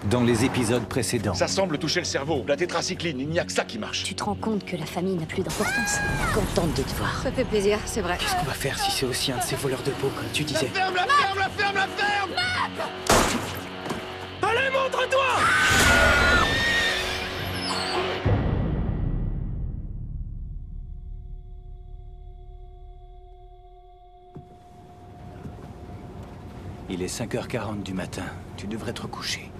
dans les épisodes précédents. Ça semble toucher le cerveau. La tétracycline, il n'y a que ça qui marche. Tu te rends compte que la famille n'a plus d'importance. Contente de te voir. Ça fait plaisir, c'est vrai. Qu'est-ce qu'on va faire si c'est aussi un de ces voleurs de peau, comme tu disais? Ferme, la ferme, la ferme, la ferme! Allez, montre-toi! Il est 5h40 du matin. Tu devrais te recoucher.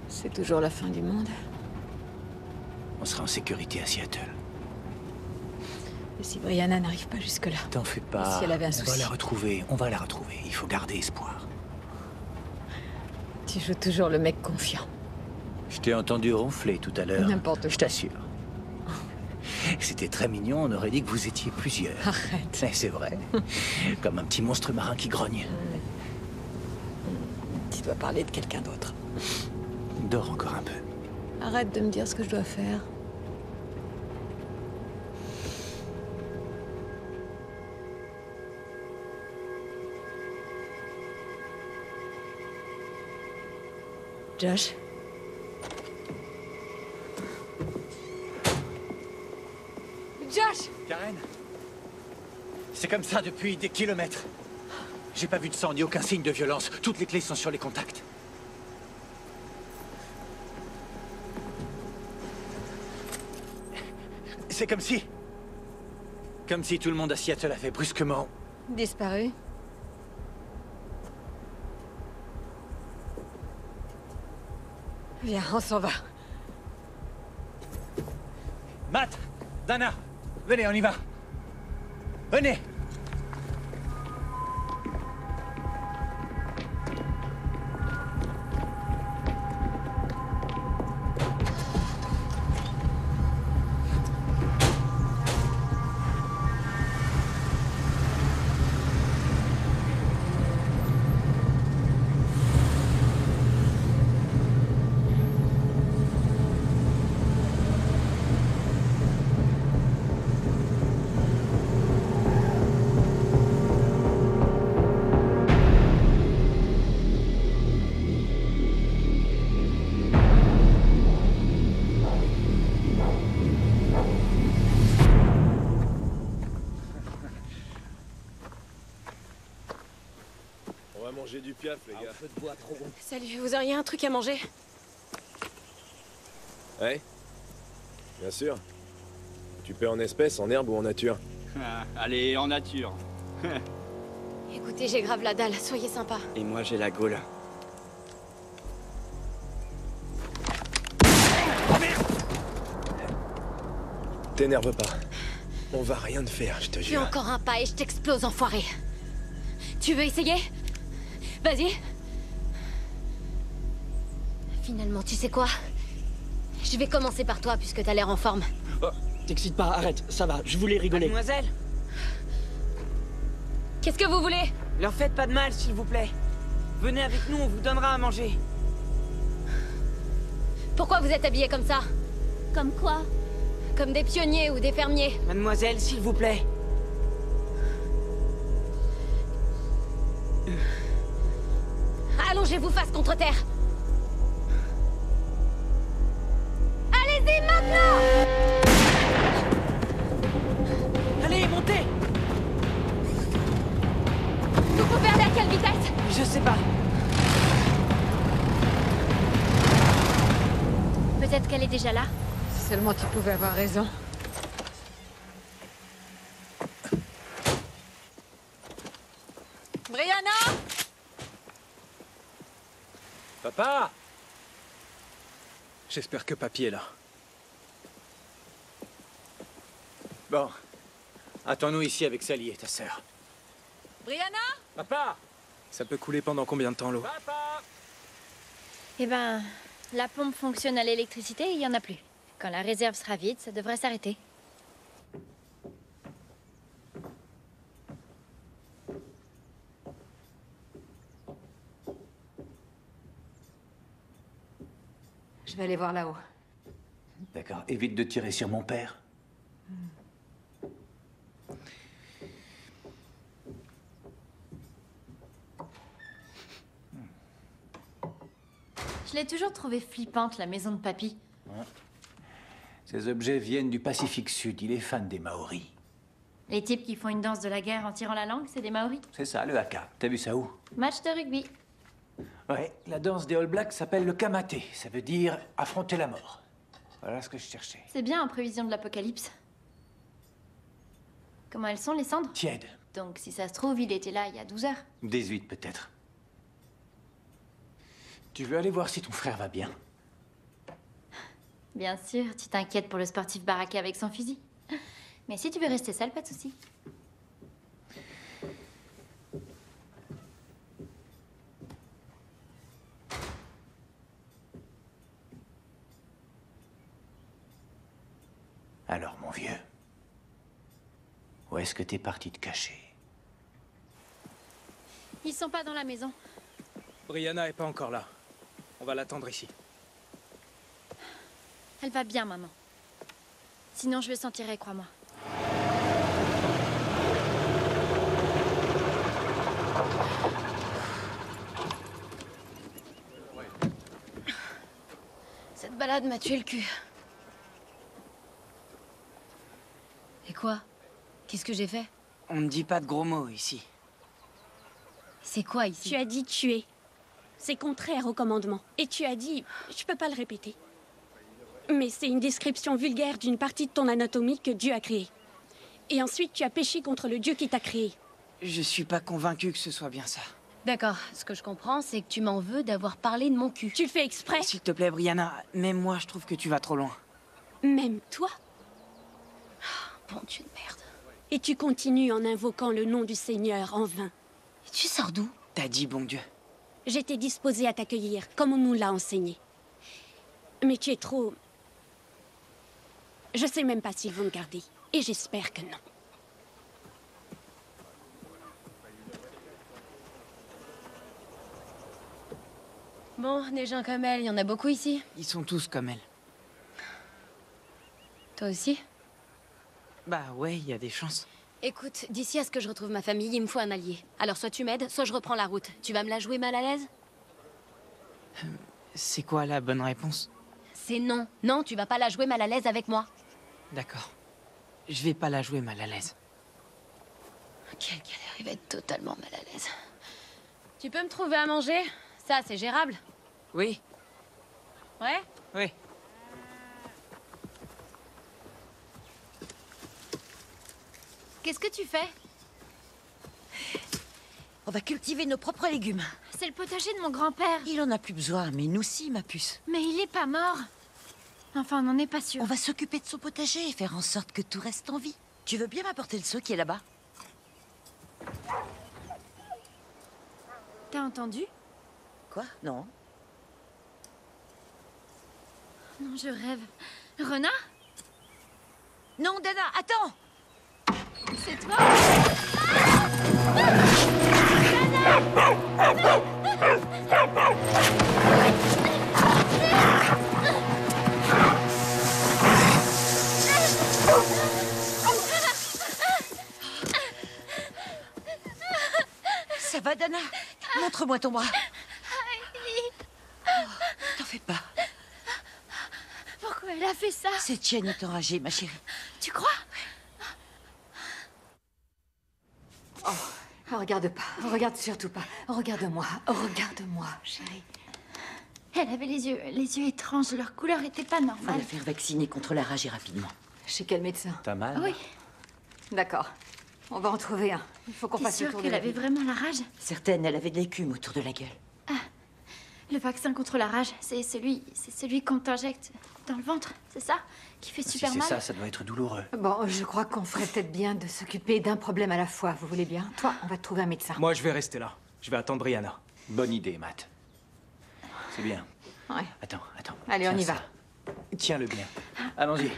C'est toujours la fin du monde. On sera en sécurité à Seattle. Et si Brianna n'arrive pas jusque-là? T'en fais pas. Si elle avait un On va souci. la retrouver. On va la retrouver. Il faut garder espoir. Tu joues toujours le mec confiant. Je t'ai entendu ronfler tout à l'heure. N'importe quoi. Je t'assure. C'était très mignon, on aurait dit que vous étiez plusieurs. Arrête. C'est vrai. Comme un petit monstre marin qui grogne. Tu dois parler de quelqu'un d'autre. Dors encore un peu. Arrête de me dire ce que je dois faire. Josh? Josh! Karen? C'est comme ça depuis des kilomètres. J'ai pas vu de sang ni aucun signe de violence. Toutes les clés sont sur les contacts. C'est comme si... Comme si tout le monde à Seattle avait brusquement... Disparu? Viens, on s'en va. Matt! Dana! Venez, on y va! Venez! On va manger du piaf, les gars. Salut, vous auriez un truc à manger? Ouais. Bien sûr. Tu paies en espèces, en herbe ou en nature? Allez, en nature. Écoutez, j'ai grave la dalle, soyez sympa. Et moi, j'ai la gaule. T'énerve pas. On va rien te faire, je te Fais jure. encore un pas et je t'explose, enfoiré. Tu veux essayer? Vas-y. Finalement, tu sais quoi? Je vais commencer par toi, puisque t'as l'air en forme. T'excites pas, arrête, ça va, je voulais rigoler. Mademoiselle, Qu'est-ce que vous voulez? leur faites pas de mal, s'il vous plaît. Venez avec nous, on vous donnera à manger. Pourquoi vous êtes habillés comme ça? Comme quoi? Comme des pionniers ou des fermiers. Mademoiselle, s'il vous plaît. Allongez-vous face contre terre. Allez-y maintenant! Allez, montez! Vous pouvez aller à quelle vitesse? Je sais pas. Peut-être qu'elle est déjà là. Si seulement tu pouvais avoir raison. Brianna! Papa! J'espère que papy est là. Bon. Attends-nous ici avec Sally et ta sœur. Brianna? Papa! Ça peut couler pendant combien de temps, l'eau? Papa! Eh ben, la pompe fonctionne à l'électricité et il y en a plus. Quand la réserve sera vide, ça devrait s'arrêter. Je vais aller voir là-haut. D'accord. Évite de tirer sur mon père. Je l'ai toujours trouvée flippante, la maison de papy. Ces objets viennent du Pacifique Sud. Il est fan des Maoris. Les types qui font une danse de la guerre en tirant la langue, c'est des Maoris. C'est ça, le haka. T'as vu ça où? Match de rugby. Ouais, la danse des All Blacks s'appelle le kamaté. Ça veut dire affronter la mort. Voilà ce que je cherchais. C'est bien en prévision de l'apocalypse. Comment elles sont, les cendres? Tiède. Donc, si ça se trouve, il était là il y a 12 heures. 18 peut-être. Tu veux aller voir si ton frère va bien? Bien sûr, tu t'inquiètes pour le sportif baraqué avec son fusil. Mais si tu veux rester seul, pas de souci. Alors, mon vieux, où est-ce que t'es parti te cacher? Ils sont pas dans la maison. Brianna est pas encore là. On va l'attendre ici. Elle va bien, maman. Sinon, je le sentirai, crois-moi. Cette balade m'a tué le cul. Et quoi? Qu'est-ce que j'ai fait? On ne dit pas de gros mots ici. C'est quoi ici? Tu as dit tuer. C'est contraire au commandement. Et tu as dit... Je peux pas le répéter. Mais c'est une description vulgaire d'une partie de ton anatomie que Dieu a créée. Et ensuite, tu as péché contre le Dieu qui t'a créé. Je suis pas convaincu que ce soit bien ça. D'accord, ce que je comprends, c'est que tu m'en veux d'avoir parlé de mon cul. Tu le fais exprès? S'il te plaît, Brianna, même moi, je trouve que tu vas trop loin. Même toi? Bon Dieu de merde. Et tu continues en invoquant le nom du Seigneur en vain. Et tu sors d'où? T'as dit bon Dieu. J'étais disposée à t'accueillir, comme on nous l'a enseigné. Mais tu es trop... Je sais même pas s'ils vont me garder. Et j'espère que non. Bon, des gens comme elle, il y en a beaucoup ici. Ils sont tous comme elle. Toi aussi? Bah ouais, il y a des chances. Écoute, d'ici à ce que je retrouve ma famille, il me faut un allié. Alors soit tu m'aides, soit je reprends la route. Tu vas me la jouer mal à l'aise? C'est quoi la bonne réponse? C'est non. Non, tu vas pas la jouer mal à l'aise avec moi. D'accord. Je vais pas la jouer mal à l'aise. Quelle galère, il va être totalement mal à l'aise. Tu peux me trouver à manger? Ça, c'est gérable. Oui, Ouais? oui. Qu'est-ce que tu fais? On va cultiver nos propres légumes. C'est le potager de mon grand-père. Il en a plus besoin, mais nous si, ma puce. Mais il est pas mort. Enfin, on n'en est pas sûr. On va s'occuper de son potager et faire en sorte que tout reste en vie. Tu veux bien m'apporter le seau qui est là-bas? T'as entendu? Quoi? Non. Non, je rêve. Renard? Non, Dana, attends! C'est toi? Ça va, Dana? Montre-moi ton bras. Oh, t'en fais pas. Pourquoi elle a fait ça? Cette chienne est enragée, ma chérie. Tu crois? Regarde pas, regarde surtout pas. Regarde-moi, regarde-moi, chérie. Elle avait les yeux étranges. Leur couleur était pas On va normale. la faire vacciner contre la rage et rapidement. Chez quel médecin? T'as mal? Oui. D'accord. On va en trouver un. Il faut qu'on T'es fasse le sûre tour de qu'elle la avait ville. vraiment la rage? Certaines, elle avait de l'écume autour de la gueule. Le vaccin contre la rage, c'est celui qu'on t'injecte dans le ventre, c'est ça? Qui fait Si super c'est mal? ça, ça doit être douloureux. Bon, je crois qu'on ferait peut-être bien de s'occuper d'un problème à la fois, vous voulez bien? Toi, on va te trouver un médecin. Moi, je vais rester là. Je vais attendre Brianna. Bonne idée, Matt. C'est bien. Ouais. Attends. Allez, on Tiens y va. ça. Tiens-le bien. Allons-y.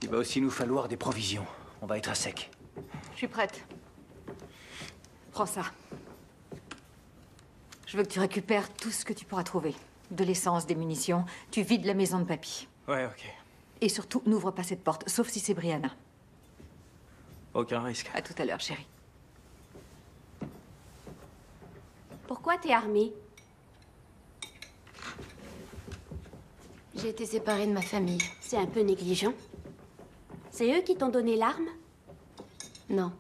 Il va aussi nous falloir des provisions. On va être à sec. Je suis prête. Prends ça. Je veux que tu récupères tout ce que tu pourras trouver. De l'essence, des munitions. Tu vides la maison de papy. Ouais, ok. Et surtout, n'ouvre pas cette porte, sauf si c'est Brianna. Aucun risque. À tout à l'heure, chérie. Pourquoi t'es armée? J'ai été séparée de ma famille. C'est un peu négligent. C'est eux qui t'ont donné l'arme? Non.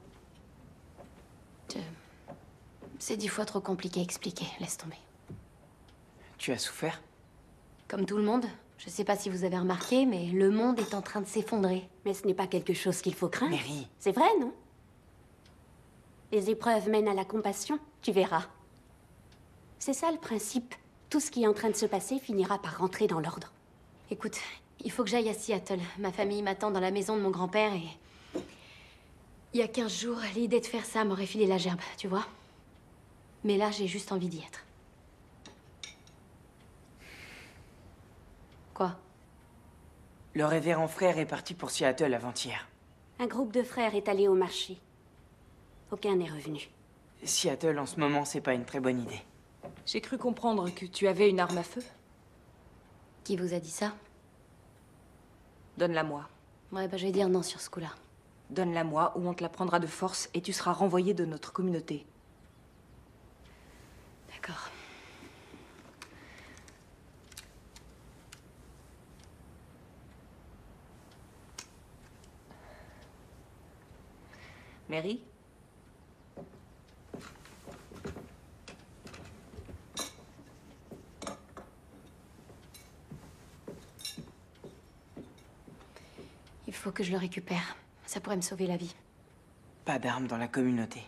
C'est 10 fois trop compliqué à expliquer. Laisse tomber. Tu as souffert? Comme tout le monde. Je sais pas si vous avez remarqué, mais le monde est en train de s'effondrer. Mais ce n'est pas quelque chose qu'il faut craindre. Mary. C'est vrai, non? Les épreuves mènent à la compassion, tu verras. C'est ça le principe. Tout ce qui est en train de se passer finira par rentrer dans l'ordre. Écoute, il faut que j'aille à Seattle. Ma famille m'attend dans la maison de mon grand-père et... Il y a 15 jours, l'idée de faire ça m'aurait filé la gerbe, tu vois? Mais là, j'ai juste envie d'y être. Quoi? Le révérend frère est parti pour Seattle avant-hier. Un groupe de frères est allé au marché. Aucun n'est revenu. Seattle, en ce moment, c'est pas une très bonne idée. J'ai cru comprendre que tu avais une arme à feu. Qui vous a dit ça? Donne-la-moi. Ouais, bah je vais dire non sur ce coup-là. Donne-la-moi ou on te la prendra de force et tu seras renvoyé de notre communauté. D'accord. Mary? Il faut que je le récupère. Ça pourrait me sauver la vie. Pas d'armes dans la communauté.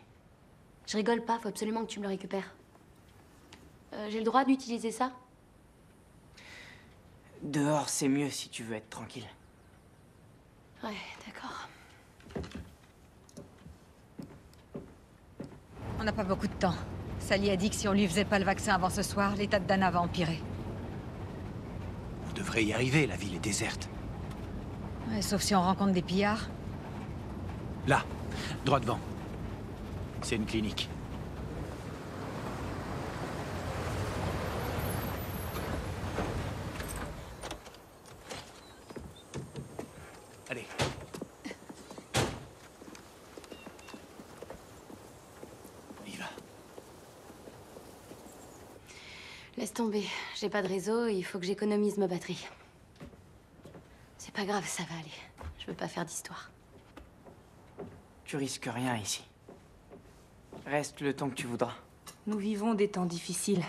Je rigole pas, faut absolument que tu me le récupères. J'ai le droit d'utiliser ça? Dehors, c'est mieux si tu veux être tranquille. Ouais, d'accord. On n'a pas beaucoup de temps. Sally a dit que si on lui faisait pas le vaccin avant ce soir, l'état de Dana va empirer. On devrait y arriver, la ville est déserte. Ouais, sauf si on rencontre des pillards. Là, droit devant. C'est une clinique. Allez. On y va. Laisse tomber. J'ai pas de réseau et il faut que j'économise ma batterie. C'est pas grave, ça va aller. Je veux pas faire d'histoire. Tu risques rien ici. Reste le temps que tu voudras. Nous vivons des temps difficiles.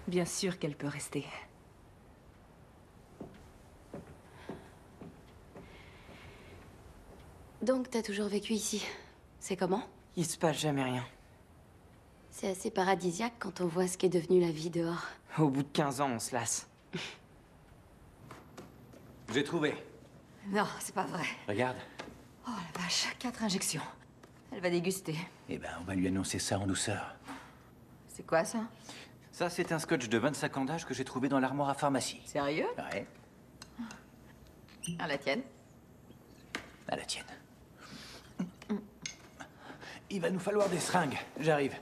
Bien sûr qu'elle peut rester. Donc, t'as toujours vécu ici. C'est comment? Il se passe jamais rien. C'est assez paradisiaque quand on voit ce qu'est devenu la vie dehors. Au bout de 15 ans, on se lasse. J'ai trouvé. Non, c'est pas vrai. Regarde. Oh la vache, 4 injections. Elle va déguster. Eh ben, on va lui annoncer ça en douceur. C'est quoi ça? Ça, c'est un scotch de 25 ans d'âge que j'ai trouvé dans l'armoire à pharmacie. Sérieux? Ouais, À la tienne. à la tienne. Il va nous falloir des seringues. J'arrive.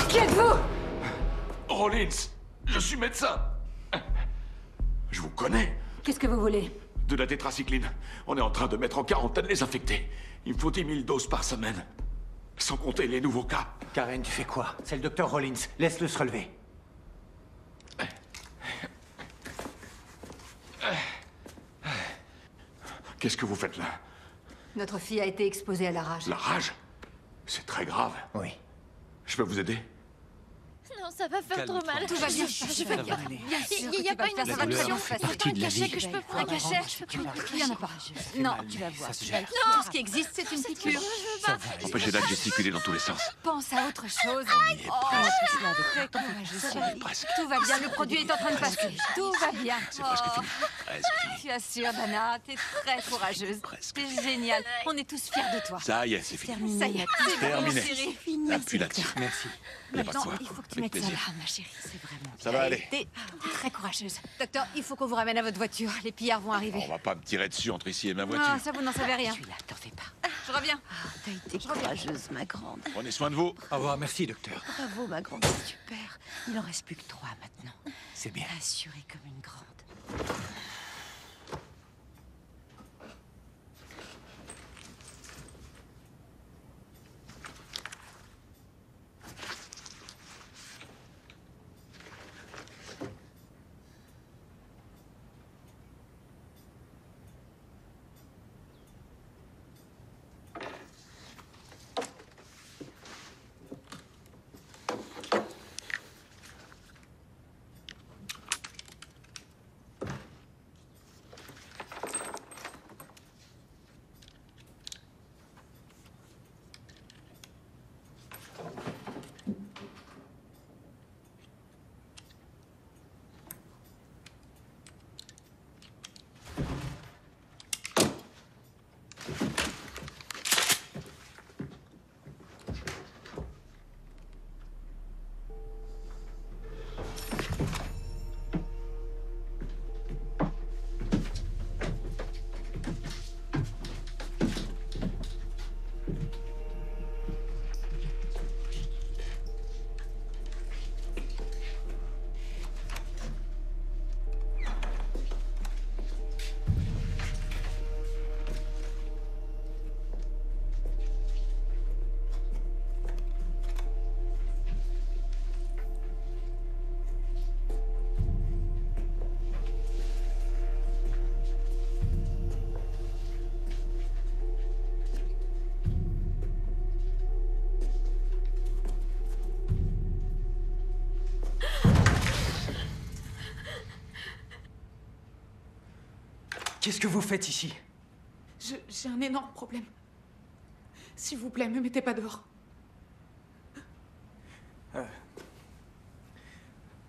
Qui êtes-vous? Rollins, je suis médecin. Je vous connais. Qu'est-ce que vous voulez? De la tétracycline. On est en train de mettre en quarantaine les infectés. Il me faut 10 000 doses par semaine. Sans compter les nouveaux cas. Karen, tu fais quoi? C'est le docteur Rollins. Laisse-le se relever. Qu'est-ce que vous faites là? Notre fille a été exposée à la rage. La rage? C'est très grave. Oui. Je peux vous aider? Non, ça va faire trop mal. Tout va bien. Je Ça vais va aller. Bien sûr Il n'y a que pas tu vas une le faire, ça va te instruction. faire Pourtant, un cachet que je peux prendre. Un cachet. Il y en a pas. Non, tu vas voir. Non. Ce qui existe, c'est une piqûre. Empêchez-la de gesticuler dans tous les sens. Pense à autre chose. est presque. Très courageux, chérie. Presque. Tout va bien, le produit est en train de passer. Tout va bien. C'est presque fini. Presque fini. Tu assures, Dana, t'es très courageuse. T'es géniale. On est tous fiers de toi. Ça y est, c'est fini. Ça y est, Terminé. chérie. Appuie là-dessus. Merci. Y a pas de Maintenant, quoi. il faut que tu Avec mettes là là, ma chérie, c'est vraiment Ça va aller. T'es très courageuse. Docteur, il faut qu'on vous ramène à votre voiture. Les pillards vont arriver. On va pas me tirer dessus entre ici et ma voiture. Non, ça, vous n'en savez rien. Je suis là, t'en fais pas. Je reviens. T'as été courageuse, ma grande. Prenez soin de vous. Au revoir, merci, docteur. Bravo, ma grande, c'est super. Il en reste plus que 3 maintenant. C'est bien. Assurée comme une grande. Qu'est-ce que vous faites ici? J'ai un énorme problème. S'il vous plaît, me mettez pas dehors.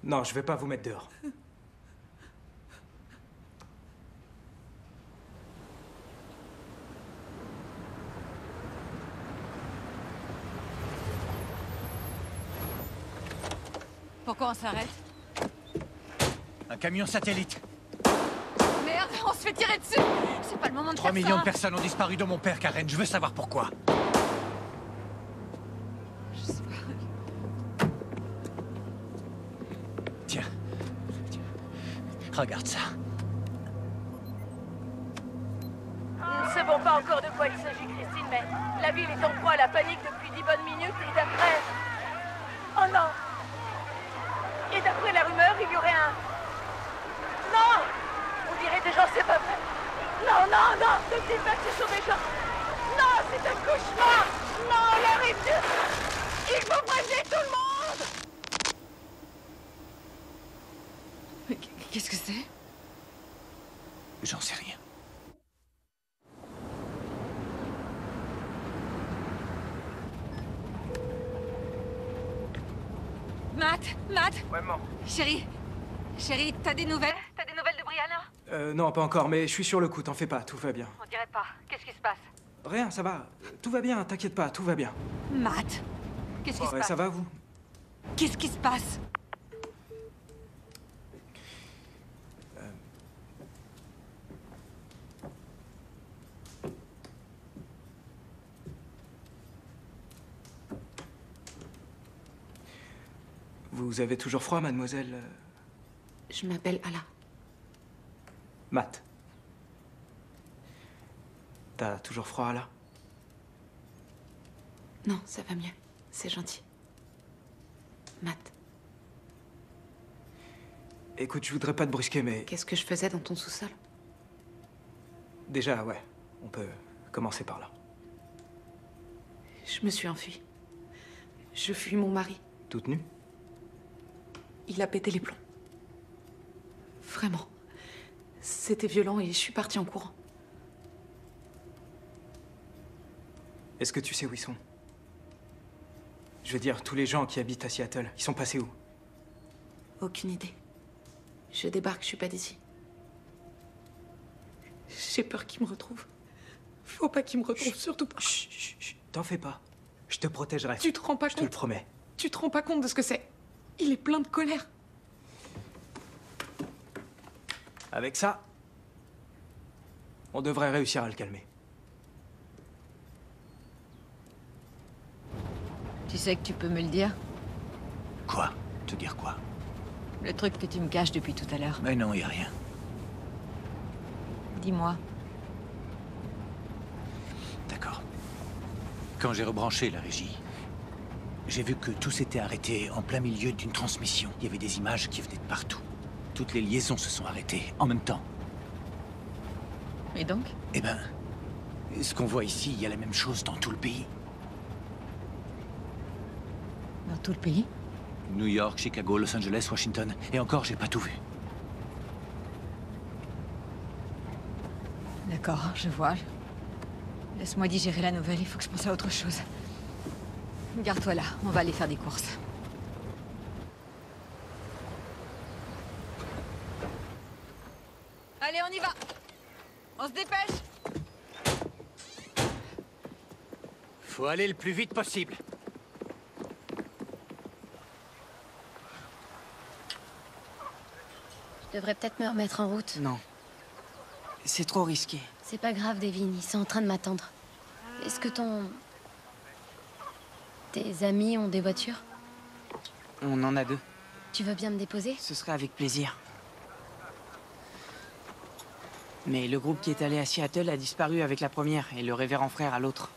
Non, je vais pas vous mettre dehors. Pourquoi on s'arrête? Un camion satellite. Merde, on se fait tirer dessus. C'est pas le moment de 3 faire millions ça. de personnes ont disparu de mon père, Karen. Je veux savoir pourquoi. Je sais pas. Tiens. Regarde ça. Nous ne savons pas encore de quoi il s'agit, Christine, mais la ville est en proie à la panique depuis 10 bonnes minutes et d'après... Oh non! Et d'après la rumeur, il y aurait un... Non! On dirait des gens, c'est pas vrai! Non, non, non! Ne me dites pas que ce sont des gens! Non, c'est un cauchemar! Non, l'heure est dure! Il faut prévenir tout le monde! Mais qu'est-ce que c'est? J'en sais rien. Matt! Ouais, maman. Chérie, t'as des nouvelles? T'as des nouvelles de Brianna? Non, pas encore, mais je suis sur le coup, t'en fais pas, tout va bien. On dirait pas. Qu'est-ce qui se passe? Rien, ça va. Tout va bien, t'inquiète pas, tout va bien. Matt! Qu'est-ce qui se passe? Ça va, vous? Qu'est-ce qui se passe? Vous avez toujours froid, mademoiselle? Je m'appelle Ala. Matt. T'as toujours froid, là? Non, ça va mieux. C'est gentil. Matt. Écoute, je voudrais pas te brusquer, mais... Qu'est-ce que je faisais dans ton sous-sol? Déjà, ouais, on peut commencer par là. Je me suis enfuie. Je fuis mon mari. Toute nue? Il a pété les plombs. Vraiment. C'était violent et je suis partie en courant. Est-ce que tu sais où ils sont? Je veux dire, tous les gens qui habitent à Seattle, ils sont passés où? Aucune idée. Je débarque, je suis pas d'ici. J'ai peur qu'ils me retrouvent. Faut pas qu'ils me retrouvent, surtout pas. Chut, t'en fais pas. Je te protégerai. Tu te rends pas compte? Je te le promets. Tu te rends pas compte de ce que c'est? Il est plein de colère. Avec ça, on devrait réussir à le calmer. Tu sais que tu peux me le dire? Quoi? Te dire quoi? Le truc que tu me caches depuis tout à l'heure. Mais non, y a rien. Dis-moi. D'accord. Quand j'ai rebranché la régie, j'ai vu que tout s'était arrêté en plein milieu d'une transmission. Il y avait des images qui venaient de partout. Toutes les liaisons se sont arrêtées en même temps. Et donc? Eh ben, ce qu'on voit ici, il y a la même chose dans tout le pays. Dans tout le pays? New York, Chicago, Los Angeles, Washington. Et encore, j'ai pas tout vu. D'accord, je vois. Laisse-moi digérer la nouvelle, il faut que je pense à autre chose. Garde-toi là, on va aller faire des courses. Allez, on y va! On se dépêche! Faut aller le plus vite possible. Je devrais peut-être me remettre en route. Non. C'est trop risqué. C'est pas grave, Devin, ils sont en train de m'attendre. Est-ce que tes amis ont des voitures? On en a 2. Tu veux bien me déposer? Ce serait avec plaisir. Mais le groupe qui est allé à Seattle a disparu avec la première et le révérend frère à l'autre.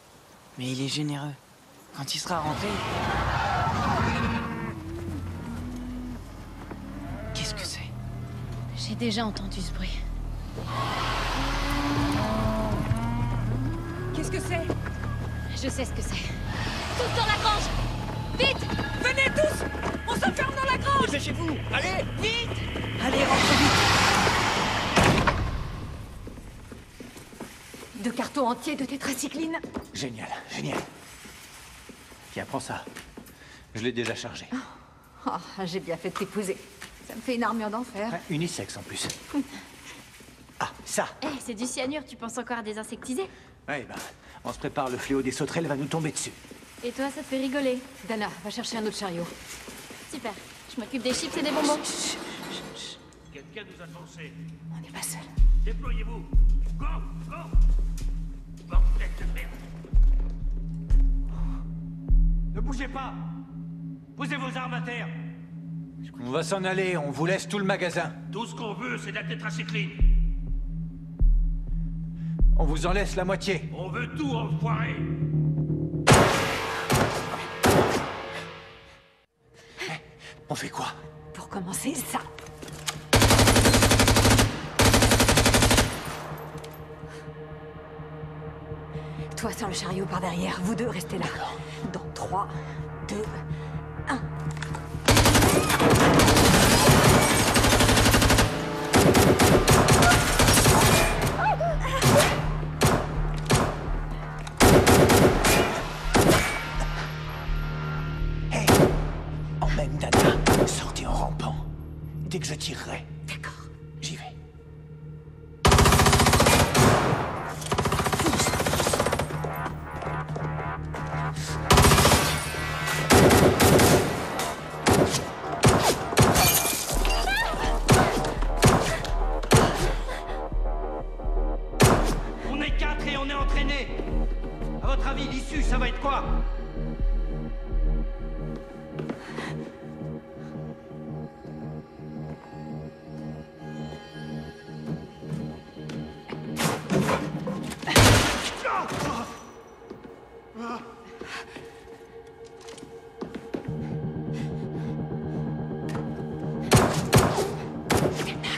Mais il est généreux. Quand il sera rentré... Qu'est-ce que c'est? J'ai déjà entendu ce bruit. Qu'est-ce que c'est? Je sais ce que c'est. Tous dans la grange! Vite! Venez tous! On s'enferme dans la grange! Dépêchez-vous! Allez! Vite! Allez, rentre vite! 2 cartons entiers de tétracycline. Génial, génial. Tiens, prends ça. Je l'ai déjà chargé. Oh, j'ai bien fait de t'épouser. Ça me fait une armure d'enfer. Ouais, unisexe en plus. Ah, ça! Eh, c'est du cyanure, tu penses encore à désinsectiser? Ouais, ben, on se prépare, le fléau des sauterelles va nous tomber dessus. Et toi, ça te fait rigoler? Dana, va chercher un autre chariot. Super, je m'occupe des chips et des bonbons. Quelqu'un nous a forcés. On n'est pas seul. Déployez-vous. Go, go. Bordel de merde. Ne bougez pas. Posez vos armes à terre. On va s'en aller, on vous laisse tout le magasin. Tout ce qu'on veut, c'est de la tétracycline. On vous en laisse la moitié. On veut tout, enfoiré. On fait quoi? Pour commencer, ça. Toi sur le chariot par derrière, vous deux restez là. Dans 3, 2, 1. Hey, emmène Dana. Sortez en rampant. Dès que je tirerai. D'accord. J'y vais. On est 4 et on est entraînés. À votre avis, l'issue, ça va être quoi?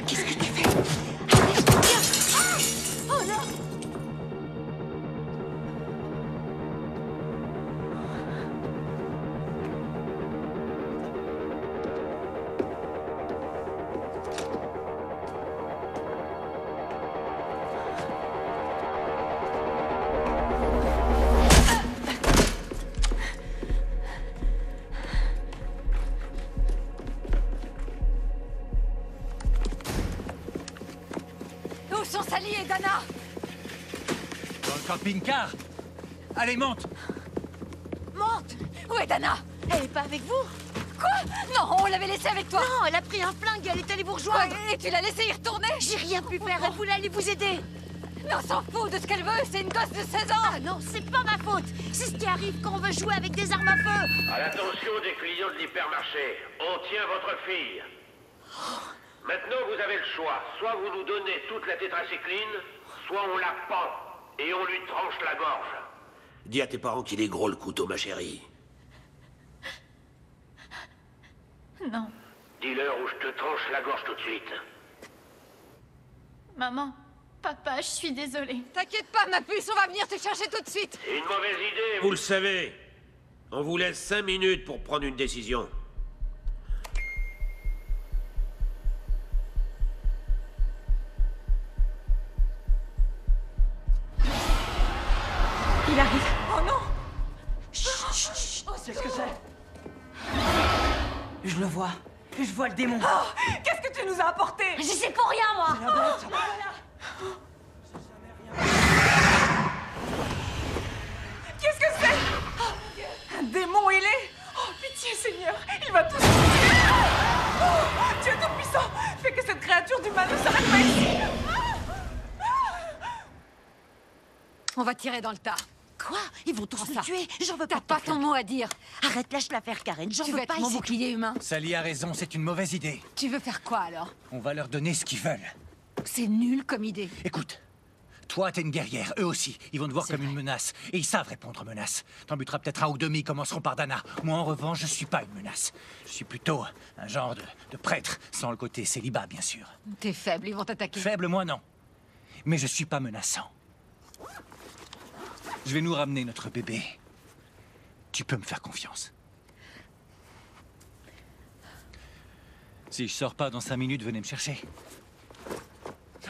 Qu'est-ce que tu fais? Arrête, viens. Oh non! Où sont Sally et Dana? Dans le camping-car. Allez, monte. Monte! Où est Dana? Elle est pas avec vous? Quoi? Non, on l'avait laissée avec toi. Non, elle a pris un flingue, elle est allée vous rejoindre. Et tu l'as laissée y retourner? J'ai rien pu faire, elle voulait aller vous aider. Mais on s'en fout de ce qu'elle veut, c'est une gosse de 16 ans. Ah non, c'est pas ma faute. C'est ce qui arrive quand on veut jouer avec des armes à feu. À l'attention des clients de l'hypermarché, on tient votre fille. Maintenant, vous avez le choix. Soit vous nous donnez toute la tétracycline, soit on la pend et on lui tranche la gorge. Dis à tes parents qu'il est gros le couteau, ma chérie. Non. Dis-leur où je te tranche la gorge tout de suite. Maman, papa, je suis désolée. T'inquiète pas, ma puce, on va venir te chercher tout de suite. C'est une mauvaise idée. Vous le savez. On vous laisse 5 minutes pour prendre une décision. Il arrive. Oh non! Qu'est-ce que c'est? Je le vois. Je vois le démon. Oh, qu'est-ce que tu nous as apporté? J'y sais pour rien, moi. Qu'est-ce que c'est? Un démon ailé? Oh, pitié, Seigneur, il va tous nous tuer. Oh, Dieu Tout-Puissant, fais que cette créature du mal ne s'arrête pas ici. On va tirer dans le tas. Quoi? Ils vont tous nous tuer. J'en veux T'as pas. pas ton mot à dire. Arrête, lâche l'affaire, Karen. J'en Tu veux veux pas être mon ici. bouclier humain? Sally a raison, c'est une mauvaise idée. Tu veux faire quoi alors? On va leur donner ce qu'ils veulent. C'est nul comme idée. Écoute, toi t'es une guerrière, eux aussi. Ils vont te voir comme une menace. Et ils savent répondre aux menaces. T'en buteras peut-être un ou deux, mais ils commenceront par Dana. Moi en revanche, je suis pas une menace. Je suis plutôt un genre de prêtre, sans le côté célibat bien sûr. T'es faible, ils vont t'attaquer. Faible, moi non. Mais je suis pas menaçant. Je vais nous ramener notre bébé. Tu peux me faire confiance. Si je sors pas dans 5 minutes, venez me chercher.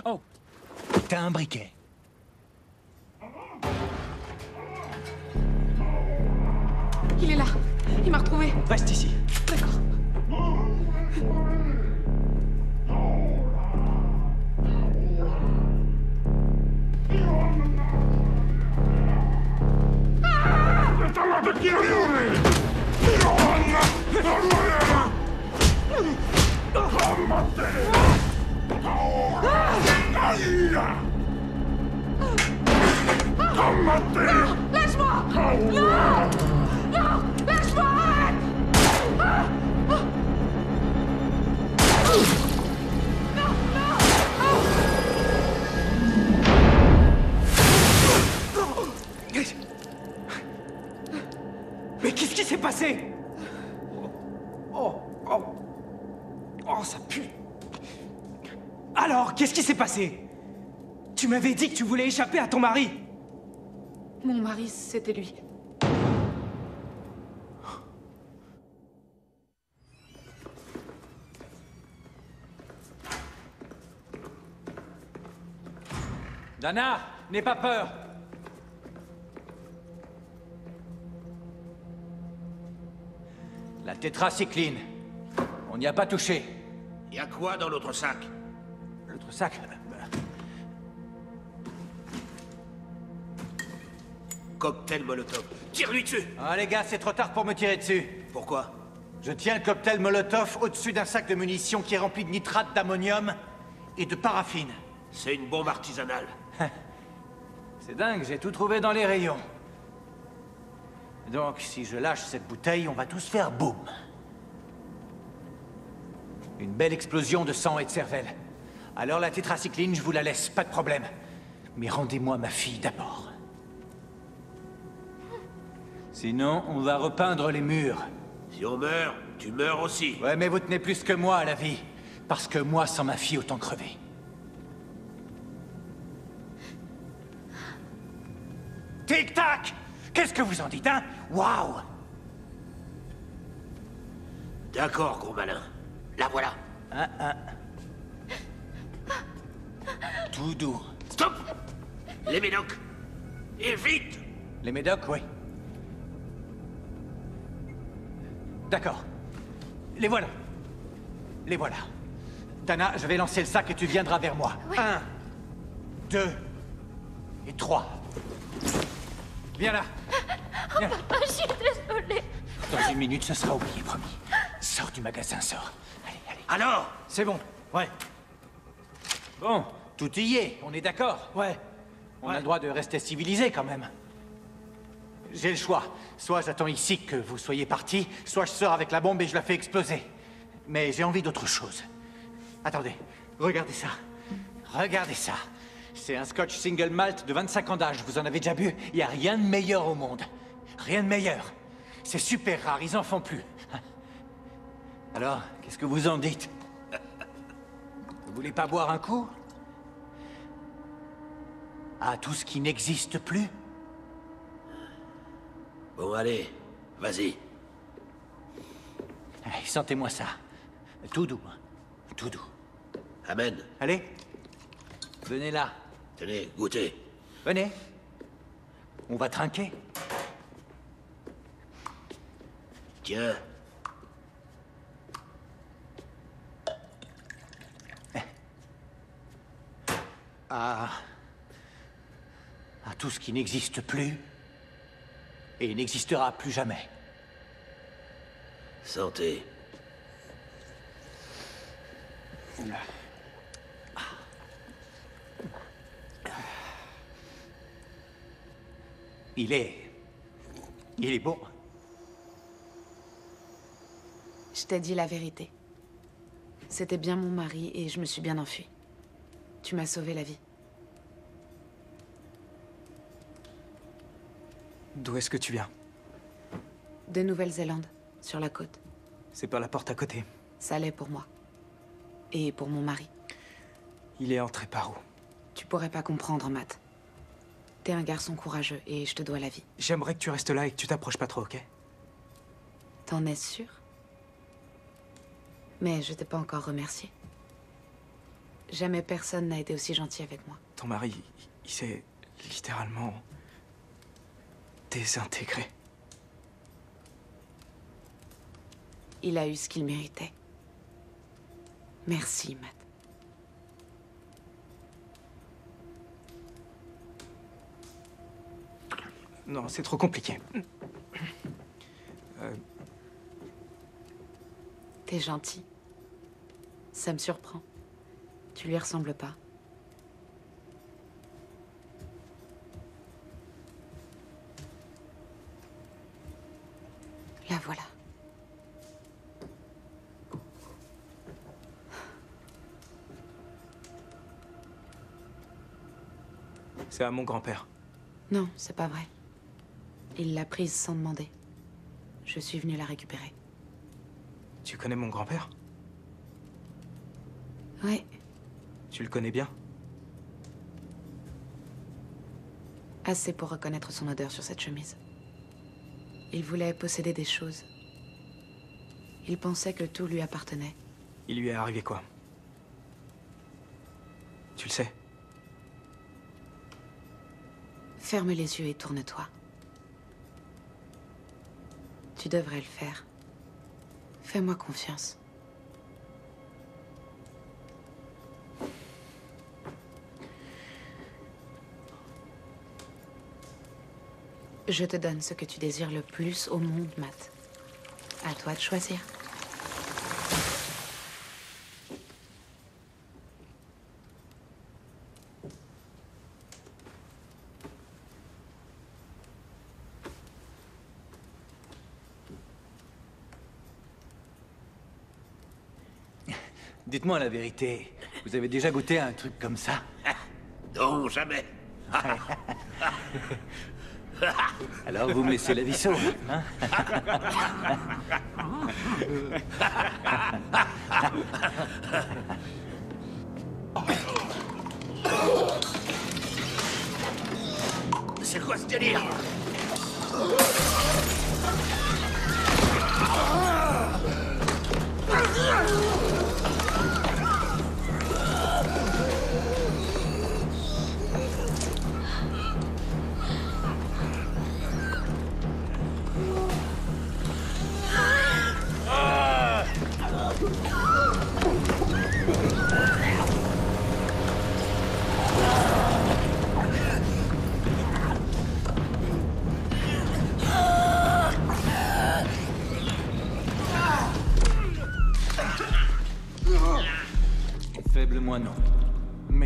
Oh! T'as un briquet. Il est là. Il m'a retrouvé. Reste ici. D'accord. Lâche-moi! Non! Non! Lâche-moi! Ah! Ah! Non! Non! Mais qu'est-ce qui s'est passé? Oh, ça pue. Alors, qu'est-ce qui s'est passé? Tu m'avais dit que tu voulais échapper à ton mari. Mon mari, c'était lui. Dana, n'aie pas peur. La tétracycline. On n'y a pas touché. Y a quoi dans notre sac? L'autre sac? Cocktail Molotov. Tire-lui dessus! Ah les gars, c'est trop tard pour me tirer dessus. Pourquoi? Je tiens le cocktail Molotov au-dessus d'un sac de munitions qui est rempli de nitrate d'ammonium et de paraffine. C'est une bombe artisanale. C'est dingue, j'ai tout trouvé dans les rayons. Donc, si je lâche cette bouteille, on va tous faire boum. Une belle explosion de sang et de cervelle. Alors la tétracycline, je vous la laisse, pas de problème. Mais rendez-moi ma fille d'abord. Sinon, on va repeindre les murs. Si on meurt, tu meurs aussi. Ouais, mais vous tenez plus que moi à la vie. Parce que moi, sans ma fille, autant crever. Tic-tac! Qu'est-ce que vous en dites, hein? Waouh! D'accord, gros malin. La voilà. Tout doux. Stop! Les médocs. Et vite! Les médocs, oui. D'accord. Les voilà. Les voilà. Dana, je vais lancer le sac et tu viendras vers moi. Oui. 1, 2 et 3. Viens là. Oh, papa, je suis désolée. Dans 1 minute, ce sera oublié, promis. Sors du magasin, sors. Allez, allez. Alors? C'est bon, ouais. Bon, tout y est, on est d'accord? Ouais. On a le droit de rester civilisé, quand même. J'ai le choix. Soit j'attends ici que vous soyez partis, soit je sors avec la bombe et je la fais exploser. Mais j'ai envie d'autre chose. Attendez, regardez ça. Regardez ça. C'est un scotch single malt de 25 ans d'âge. Vous en avez déjà bu? Il n'y a rien de meilleur au monde. Rien de meilleur. C'est super rare, ils en font plus. Alors, qu'est-ce que vous en dites? Vous voulez pas boire un coup? À tout ce qui n'existe plus? Bon, allez, vas-y. Allez, sentez-moi ça. Tout doux, hein. Tout doux. Amen. Allez. Venez là. Tenez, goûtez. Venez. On va trinquer. Tiens. À tout ce qui n'existe plus et n'existera plus jamais. Santé. Il est bon. Je t'ai dit la vérité. C'était bien mon mari et je me suis bien enfuie. Tu m'as sauvé la vie. D'où est-ce que tu viens? De Nouvelle-Zélande, sur la côte. C'est pas la porte à côté. Ça l'est pour moi. Et pour mon mari. Il est entré par où? Tu pourrais pas comprendre, Matt. T'es un garçon courageux et je te dois la vie. J'aimerais que tu restes là et que tu t'approches pas trop, ok? T'en es sûr? Mais je t'ai pas encore remercié. Jamais personne n'a été aussi gentil avec moi. Ton mari, il s'est littéralement désintégré. Il a eu ce qu'il méritait. Merci, Matt. Non, c'est trop compliqué. T'es gentil. Ça me surprend. Tu lui ressembles pas. La voilà. C'est à mon grand-père. Non, c'est pas vrai. Il l'a prise sans demander. Je suis venue la récupérer. Tu connais mon grand-père? Ouais. Tu le connais bien? Assez pour reconnaître son odeur sur cette chemise. Il voulait posséder des choses. Il pensait que tout lui appartenait. Il lui est arrivé quoi? Tu le sais? Ferme les yeux et tourne-toi. Tu devrais le faire. Fais-moi confiance. Je te donne ce que tu désires le plus au monde, Matt. À toi de choisir. Dites-moi la vérité. Vous avez déjà goûté à un truc comme ça? Non, jamais. Alors vous me laissez la vie sauve, hein? C'est quoi ce délire?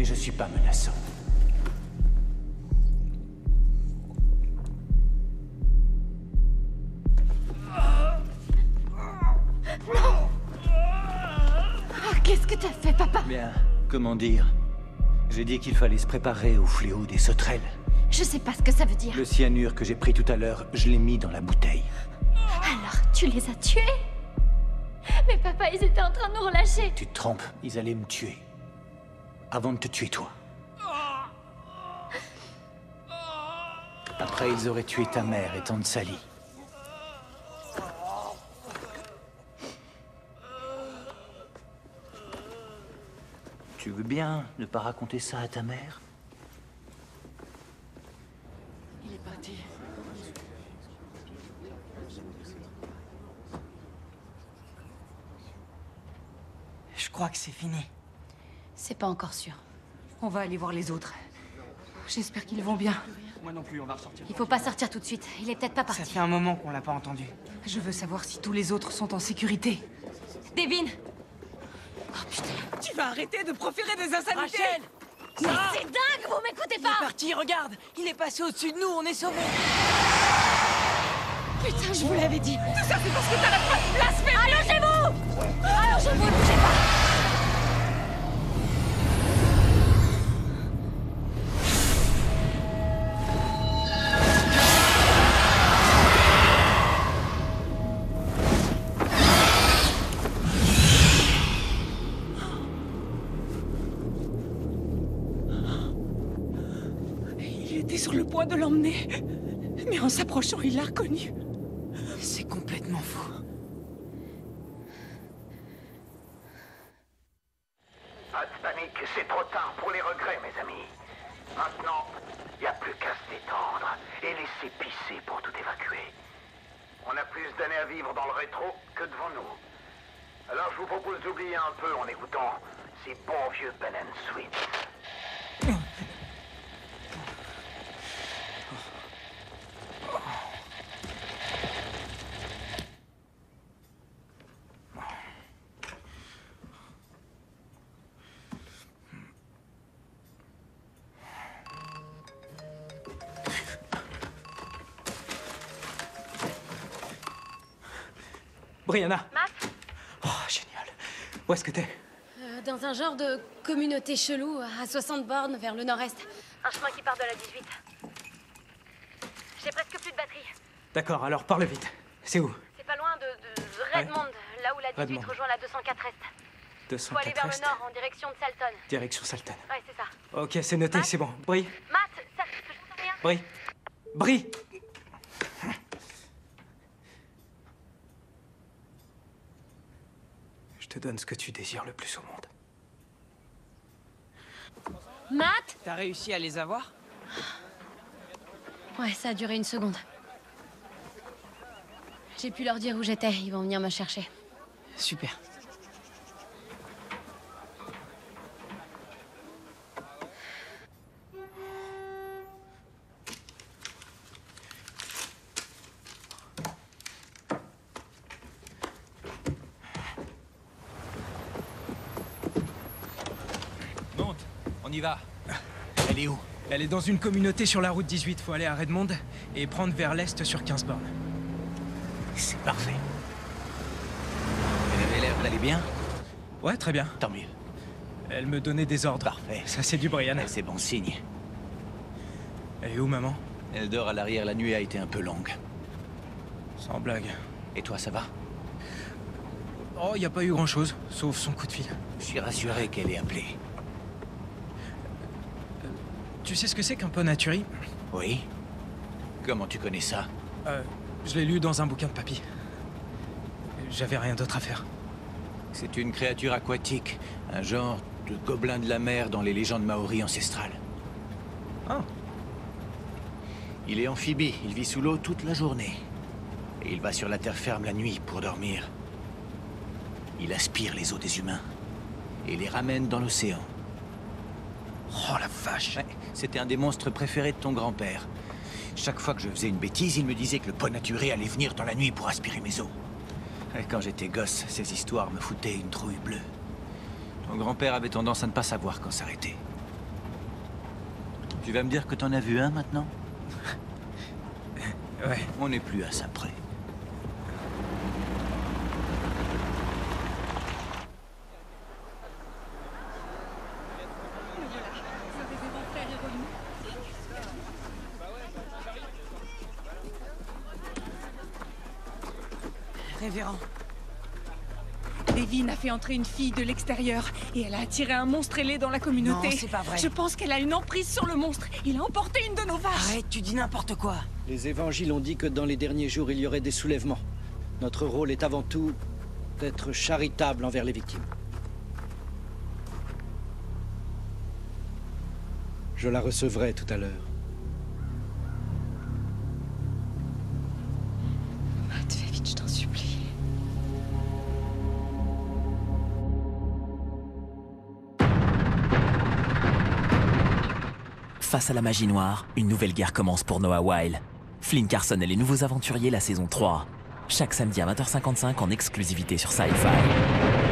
Mais je suis pas menaçant. Non! Oh, qu'est-ce que t'as fait, papa? Bien, comment dire? J'ai dit qu'il fallait se préparer au fléau des sauterelles. Je sais pas ce que ça veut dire. Le cyanure que j'ai pris tout à l'heure, je l'ai mis dans la bouteille. Alors, tu les as tués? Mais papa, ils étaient en train de nous relâcher. Tu te trompes, ils allaient me tuer. Avant de te tuer, toi. Après, ils auraient tué ta mère et tante Sally. Tu veux bien ne pas raconter ça à ta mère? Il est parti. Je crois que c'est fini. C'est pas encore sûr. On va aller voir les autres. J'espère qu'ils vont bien. Moi non plus, on va ressortir. Il faut pas sortir tout de suite. Il est peut-être pas parti. Ça fait un moment qu'on l'a pas entendu. Je veux savoir si tous les autres sont en sécurité. Devin! Tu vas arrêter de proférer des insanités! Rachel! Mais c'est dingue, vous m'écoutez Il pas! est parti, regarde! Il est passé au-dessus de nous, on est sauvés! Putain, je vous l'avais dit! Tout ça, c'est parce que t'as la foi de blasphémer! Allongez-vous! Allongez-vous, ne bougez pas! Il était sur le point de l'emmener. Mais en s'approchant, il l'a reconnu. C'est complètement fou. Pas de panique, c'est trop tard pour les regrets, mes amis. Maintenant, il n'y a plus qu'à se détendre et laisser pisser pour tout évacuer. On a plus d'années à vivre dans le rétro que devant nous. Alors je vous propose d'oublier un peu en écoutant ces bons vieux Ben & Sweet. Brianna! Matt? Oh, génial. Où est-ce que t'es? Dans un genre de communauté chelou, à 60 bornes vers le nord-est. Un chemin qui part de la 18. J'ai presque plus de batterie. D'accord, alors parle vite. C'est où? C'est pas loin de Redmond, là où la 18 Redmond. rejoint la 204 Est. Faut aller 204 vers le Est. nord, en direction de Salton. Direction Salton. Ouais, c'est ça. Ok, c'est noté, c'est bon. Bri, Matt, ça, je vous rien. Bri, Bri! Je te donne ce que tu désires le plus au monde. Matt? T'as réussi à les avoir? Ouais, ça a duré une seconde. J'ai pu leur dire où j'étais, ils vont venir me chercher. Super. Monte, on y va. Elle est où? Elle est dans une communauté sur la route 18. Faut aller à Redmond et prendre vers l'est sur 15 bornes. C'est parfait. Elle avait l'air d'aller bien? Ouais, très bien. Tant mieux. Elle me donnait des ordres. Parfait. Ça, c'est du Brian. C'est bon signe. Elle est où, maman? Elle dort à l'arrière, la nuit a été un peu longue. Sans blague. Et toi, ça va? Oh, y a pas eu grand-chose, sauf son coup de fil. Je suis rassuré qu'elle ait appelé. Tu sais ce que c'est qu'un ponaturi? Oui. Comment tu connais ça? Je l'ai lu dans un bouquin de papy. J'avais rien d'autre à faire. C'est une créature aquatique, un genre de gobelin de la mer dans les légendes maoris ancestrales. Ah. Il est amphibie, il vit sous l'eau toute la journée. Et il va sur la terre ferme la nuit pour dormir. Il aspire les eaux des humains et les ramène dans l'océan. Oh la vache! Ouais, c'était un des monstres préférés de ton grand-père. Chaque fois que je faisais une bêtise, il me disait que le ponaturé allait venir dans la nuit pour aspirer mes os. Et quand j'étais gosse, ces histoires me foutaient une trouille bleue. Ton grand-père avait tendance à ne pas savoir quand s'arrêter. Tu vas me dire que t'en as vu un maintenant? Ouais, on n'est plus à ça près. Révérend. Devin a fait entrer une fille de l'extérieur et elle a attiré un monstre ailé dans la communauté. Non, c'est pas vrai. Je pense qu'elle a une emprise sur le monstre. Il a emporté une de nos vaches. Arrête, tu dis n'importe quoi. Les évangiles ont dit que dans les derniers jours, il y aurait des soulèvements. Notre rôle est avant tout d'être charitable envers les victimes. Je la recevrai tout à l'heure. Matt, fais vite, je t'en supplie. Face à la magie noire, une nouvelle guerre commence pour Noah Weil. Flynn Carson et les nouveaux aventuriers, la saison 3. Chaque samedi à 20h55 en exclusivité sur Sci-Fi.